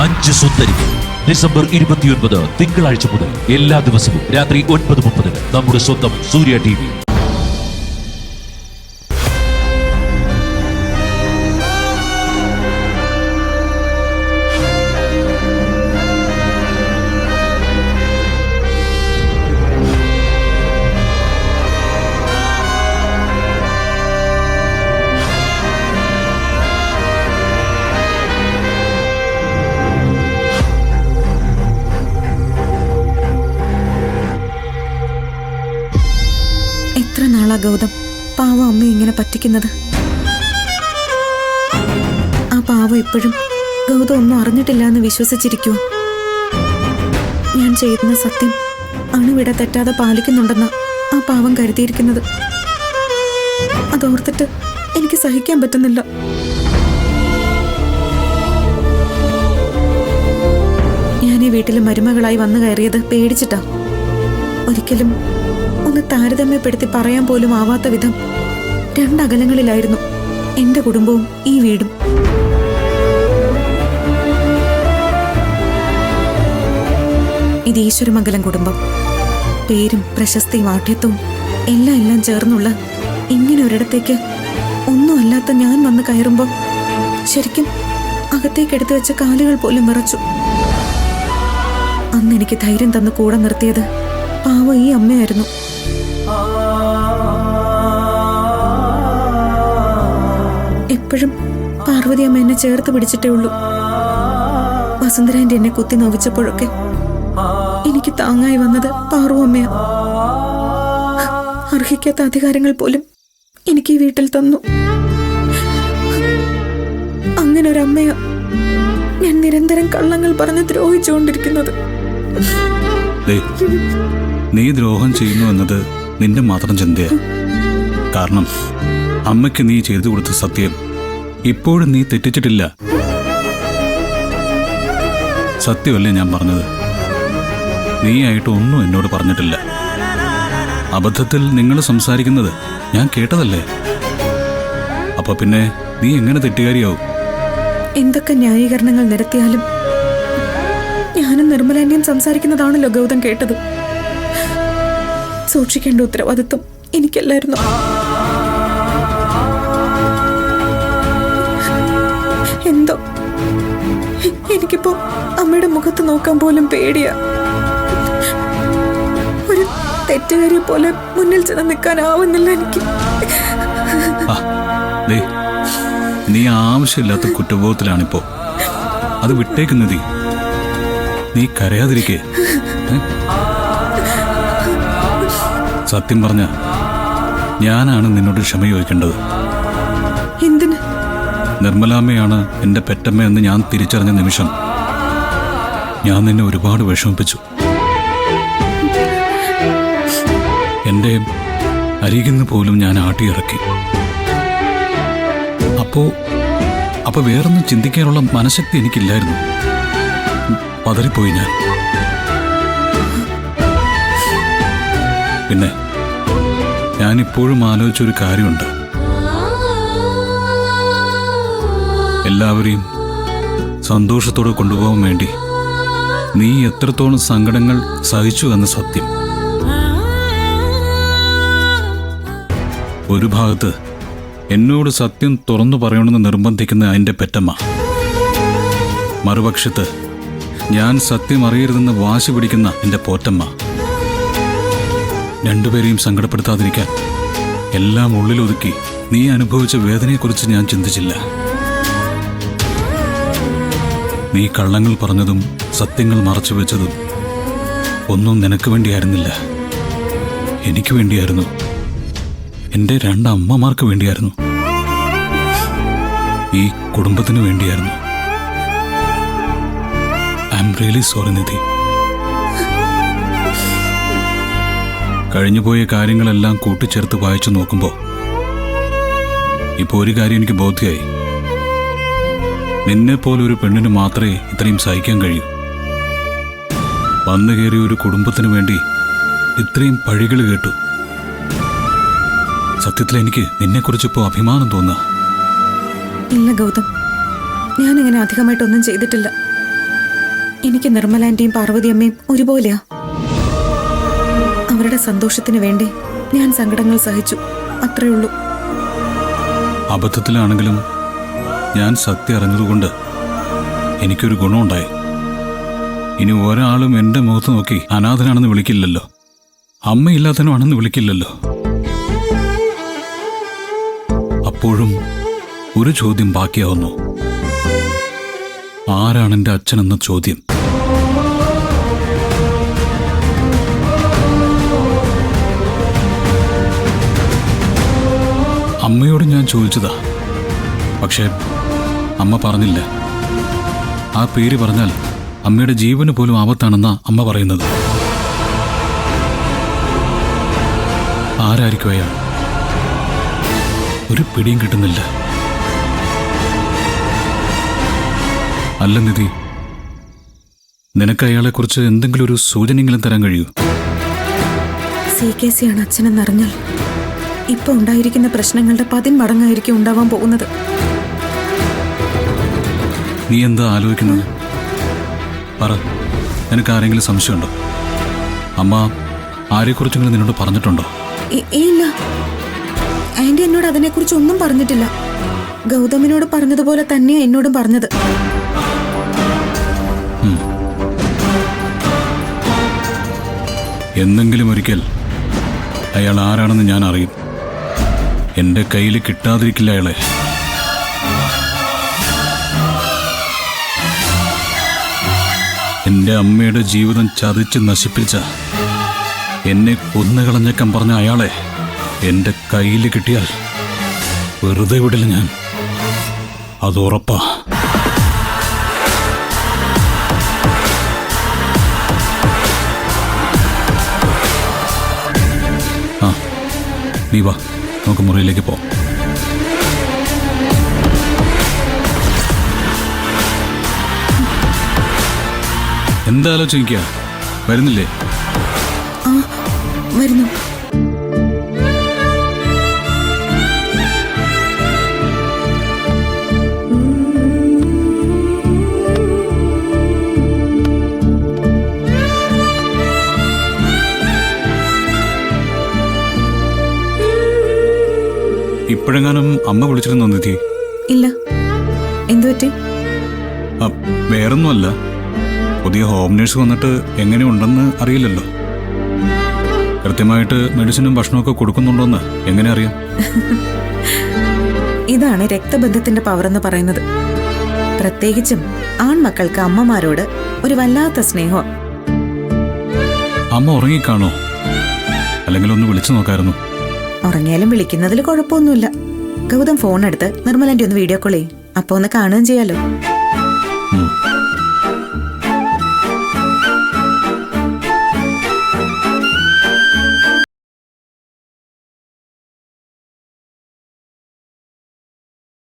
5 സുന്ദരികൾ. December 29 തിങ്കളാഴ്ച മുതൽ എല്ലാ ദിവസവും രാത്രി 9:30 നമ്മുടെ സ്വന്തം സൂര്യ TV. എത്ര നാളാ ഗൗതം പാവം അമ്മ ഇങ്ങനെ പറ്റിക്കുന്നത്? ആ പാവം ഇപ്പോഴും ഗൗതം ഒന്നും അറിഞ്ഞിട്ടില്ല എന്ന് വിശ്വസിച്ചിരിക്കുവോ? ഞാൻ ചെയ്യുന്ന സത്യം അണുവിട തെറ്റാതെ പാലിക്കുന്നുണ്ടെന്ന ആ പാവം കരുതിയിരിക്കുന്നത്. അതോർത്തിട്ട് എനിക്ക് സഹിക്കാൻ പറ്റുന്നില്ല. ഞാൻ ഈ വീട്ടിൽ മരുമകളായി വന്നു കയറിയത് പേടിച്ചിട്ടാ. ഒരിക്കലും ഒന്ന് താരതമ്യപ്പെടുത്തി പറയാൻ പോലും ആവാത്ത വിധം രണ്ടകലങ്ങളിലായിരുന്നു എന്റെ കുടുംബവും ഈ വീടും. ഇത് ഈശ്വരമംഗലം കുടുംബം. പേരും പ്രശസ്തിയും ആഠ്യത്വവും എല്ലാം ചേർന്നുള്ള ഇങ്ങനെ ഒരിടത്തേക്ക് ഒന്നുമല്ലാത്ത ഞാൻ വന്ന് കയറുമ്പോ ശരിക്കും അകത്തേക്കെടുത്തു വെച്ച കാലുകൾ പോലും വിറച്ചു. അന്ന് എനിക്ക് ധൈര്യം തന്ന് കൂടെ നിർത്തിയത് പാവം ഈ അമ്മയായിരുന്നു. എപ്പോഴും പാർവതി അമ്മ എന്നെ ചേർത്ത് പിടിച്ചിട്ടേ ഉള്ളൂ. വസുന്ധരാന്റെ എന്നെ കുത്തി നോവിച്ചപ്പോഴൊക്കെ എനിക്ക് താങ്ങായി വന്നത് പാറു അമ്മയാ. അർഹിക്കാത്ത അധികാരങ്ങൾ പോലും എനിക്ക് ഈ വീട്ടിൽ തന്നു. അങ്ങനെ ഒരു അമ്മയാ ഞാൻ നിരന്തരം കള്ളങ്ങൾ പറഞ്ഞ് ദ്രോഹിച്ചുകൊണ്ടിരിക്കുന്നത്. നീ ദ്രോഹം ചെയ്യുന്നു എന്നത് നിന്റെ മാത്രം ചിന്തയാ. കാരണം അമ്മയ്ക്ക് നീ ചെയ്തു കൊടുത്ത സത്യം ഇപ്പോഴും നീ തെറ്റിച്ചിട്ടില്ല. സത്യമല്ലേ ഞാൻ പറഞ്ഞത്? നീയായിട്ട് ഒന്നും എന്നോട് പറഞ്ഞിട്ടില്ല. അബദ്ധത്തിൽ നിങ്ങൾ സംസാരിക്കുന്നത് ഞാൻ കേട്ടതല്ലേ? അപ്പൊ പിന്നെ നീ എങ്ങനെ തെറ്റുകാരിയാവും? എന്തൊക്കെ ന്യായീകരണങ്ങൾ നിരത്തിയാലും ഞാനും നിർമ്മലാന്യം സംസാരിക്കുന്നതാണല്ലോ ഗൗതം കേട്ടത്. സൂക്ഷിക്കേണ്ട ഉത്തരവാദിത്വം എനിക്കല്ലായിരുന്നു. എന്തോ എനിക്കിപ്പോ അമ്മയുടെ മുഖത്ത് നോക്കാൻ പോലും പേടിയാ. ഒരു തെറ്റുകാരിയെ പോലെ മുന്നിൽ ചെന്ന് നിൽക്കാനാവുന്നില്ല എനിക്ക്. നീ ആവശ്യമില്ലാത്ത കുറ്റബോധത്തിലാണിപ്പോ. അത് വിട്ടേക്കുന്നത് നീ കരയാതിരിക്കേ. സത്യം പറഞ്ഞ ഞാനാണ് നിന്നോട് ക്ഷമ ചോദിക്കേണ്ടത്. എന്തിന്? നിർമ്മലാമ്മയാണ് എന്റെ പെറ്റമ്മ എന്ന് ഞാൻ തിരിച്ചറിഞ്ഞ നിമിഷം ഞാൻ നിന്നെ ഒരുപാട് വിഷമിപ്പിച്ചു. എന്റെ അരികിന്ന് പോലും ഞാൻ ആട്ടിയിറക്കി. അപ്പോ വേറൊന്നും ചിന്തിക്കാനുള്ള മനഃശക്തി എനിക്കില്ലായിരുന്നു. പതറിപ്പോയി ഞാൻ. പിന്നെ ഞാനിപ്പോഴും ആലോചിച്ചൊരു കാര്യമുണ്ട്. എല്ലാവരെയും സന്തോഷത്തോടെ കൊണ്ടുപോകാൻ വേണ്ടി നീ എത്രത്തോളം സങ്കടങ്ങൾ സഹിച്ചു എന്ന സത്യം. ഒരു ഭാഗത്ത് എന്നോട് സത്യം തുറന്നു പറയണമെന്ന് നിർബന്ധിക്കുന്ന എൻ്റെ പെറ്റമ്മ, മറുപക്ഷത്ത് ഞാൻ സത്യം അറിയരുതെന്ന് വാശി പിടിക്കുന്ന എൻ്റെ പോറ്റമ്മ. രണ്ടുപേരെയും സങ്കടപ്പെടുത്താതിരിക്കാൻ എല്ലാം ഉള്ളിലൊതുക്കി നീ അനുഭവിച്ച വേദനയെക്കുറിച്ച് ഞാൻ ചിന്തിച്ചില്ല. നീ കള്ളങ്ങൾ പറഞ്ഞതും സത്യങ്ങൾ മറച്ചു വെച്ചതും ഒന്നും നിനക്ക് വേണ്ടിയായിരുന്നില്ല, എനിക്ക് വേണ്ടിയായിരുന്നു. എൻ്റെ 2 അമ്മമാർക്ക് വേണ്ടിയായിരുന്നു. ഈ കുടുംബത്തിന് വേണ്ടിയായിരുന്നു. ഐ ആം റിയലി സോറി നിധി. കഴിഞ്ഞുപോയ കാര്യങ്ങളെല്ലാം കൂട്ടിച്ചേർത്ത് വായിച്ചു നോക്കുമ്പോൾ ഇപ്പോൾ ഒരു കാര്യം എനിക്ക് ബോധ്യമായി. നിന്നെപ്പോലൊരു പെണ്ണിന് മാത്രമേ ഇത്രയും സഹിക്കാൻ കഴിയൂ. വന്നു കയറിയ ഒരു കുടുംബത്തിന് വേണ്ടി ഇത്രയും പഴികൾ കേട്ടു. സത്യത്തിൽ എനിക്ക് നിന്നെക്കുറിച്ചിപ്പോൾ അഭിമാനം തോന്നുക. ഇല്ല ഗൗതം, ഞാനിങ്ങനെ അധികമായിട്ടൊന്നും ചെയ്തിട്ടില്ല. എനിക്ക് നിർമ്മലാന്റിയും പാർവതിയമ്മയും ഒരുപോലെയാ. അവരുടെ സന്തോഷത്തിന് വേണ്ടി ഞാൻ സങ്കടങ്ങൾ സഹിച്ചു, അത്രേ ഉള്ളൂ. അബദ്ധത്തിലാണെങ്കിലും ഞാൻ സത്യം അറിഞ്ഞതുകൊണ്ട് എനിക്കൊരു ഗുണമുണ്ടായി. ഇനി ഒരാളും എൻ്റെ മുഖത്ത് നോക്കി അനാഥനാണെന്ന് വിളിക്കില്ലല്ലോ, അമ്മയില്ലാത്തനുമാണെന്ന് വിളിക്കില്ലല്ലോ. അപ്പോഴും ഒരു ചോദ്യം ബാക്കിയാവുന്നു. ആരാണ് എൻ്റെ അച്ഛനെന്ന ചോദ്യം. അമ്മയോട് ഞാൻ ചോദിച്ചതാ, പക്ഷേ അമ്മ പറഞ്ഞില്ല. ആ പേര് പറഞ്ഞാൽ അമ്മയുടെ ജീവന് പോലും ആപത്താണെന്നാ അമ്മ പറയുന്നത്. ആരായിരിക്കും അയാൾ? ഒരു പിടിയും കിട്ടുന്നില്ല. അല്ല നിധി, നിനക്ക് അയാളെക്കുറിച്ച് എന്തെങ്കിലും ഒരു സൂചനയെങ്കിലും തരാൻ കഴിയൂ? CKC ആണ് അച്ഛനെന്നറിഞ്ഞാൽ ഇപ്പൊ ഉണ്ടായിരിക്കുന്ന പ്രശ്നങ്ങളുടെ 10 മടങ്ങായിരിക്കും ഉണ്ടാവാൻ പോകുന്നത്. നീ എന്താ ആലോചിക്കുന്നത്? പറ, നിനക്ക് ആരെങ്കിലും സംശയമുണ്ടോ? അമ്മ ആരെക്കുറിച്ചെങ്കിലും നിന്നോട് പറഞ്ഞിട്ടുണ്ടോ? ഇല്ല, ആന്റി എന്നോട് അതിനെക്കുറിച്ച് ഒന്നും പറഞ്ഞിട്ടില്ല. ഗൗതമിനോട് പറഞ്ഞതുപോലെ തന്നെയാ എന്നോടും പറഞ്ഞത്. എന്തെങ്കിലും ഒരിക്കൽ അയാൾ ആരാണെന്ന് ഞാൻ അറിയും. എന്റെ കയ്യിൽ കിട്ടാതിരിക്കില്ല അയാളെ. എന്റെ അമ്മയുടെ ജീവിതം ചതിച്ച് നശിപ്പിച്ച, എന്നെ കൊന്നുകളഞ്ഞേക്കാൻ പറഞ്ഞ അയാളെ എന്റെ കയ്യിൽ കിട്ടിയാൽ വെറുതെ വിടില്ല ഞാൻ, അത് ഉറപ്പാ. ആ, നീ വാ, നമുക്ക് മുറിയിലേക്ക് പോവാം. എന്താ ആലോചിക്കുക? വരുന്നില്ലേ? ആ, വരുന്നു. ഇപ്പോഴെങ്ങാനും അമ്മ വിളിച്ചിരുന്നോ നിധി? ഇല്ല. എന്തുപറ്റി? വേറൊന്നുമല്ല, പുതിയ ഹോം നേഴ്സ് വന്നിട്ട് എങ്ങനെയുണ്ടെന്ന് അറിയില്ലല്ലോ. കൃത്യമായിട്ട് മെഡിസിനും ഭക്ഷണമൊക്കെ കൊടുക്കുന്നുണ്ടോന്ന് എങ്ങനെ അറിയാം? ഇതാണ് രക്തബന്ധത്തിന്റെ പവർ എന്ന് പറയുന്നത്. പ്രത്യേകിച്ചും ആൺമക്കൾക്ക് അമ്മമാരോട് ഒരു വല്ലാത്ത സ്നേഹം. അമ്മ ഉറങ്ങിക്കാണോ? അല്ലെങ്കിൽ ഒന്ന് വിളിച്ചു നോക്കായിരുന്നു. ഉറങ്ങിയാലും വിളിക്കുന്നതിൽ കുഴപ്പമൊന്നുമില്ല. ഗൗതം ഫോൺ എടുത്ത് നിർമ്മലാന്റി ഒന്ന് വീഡിയോ കോൾ ചെയ്യും, അപ്പൊ ഒന്ന് കാണുകയും ചെയ്യാലോ.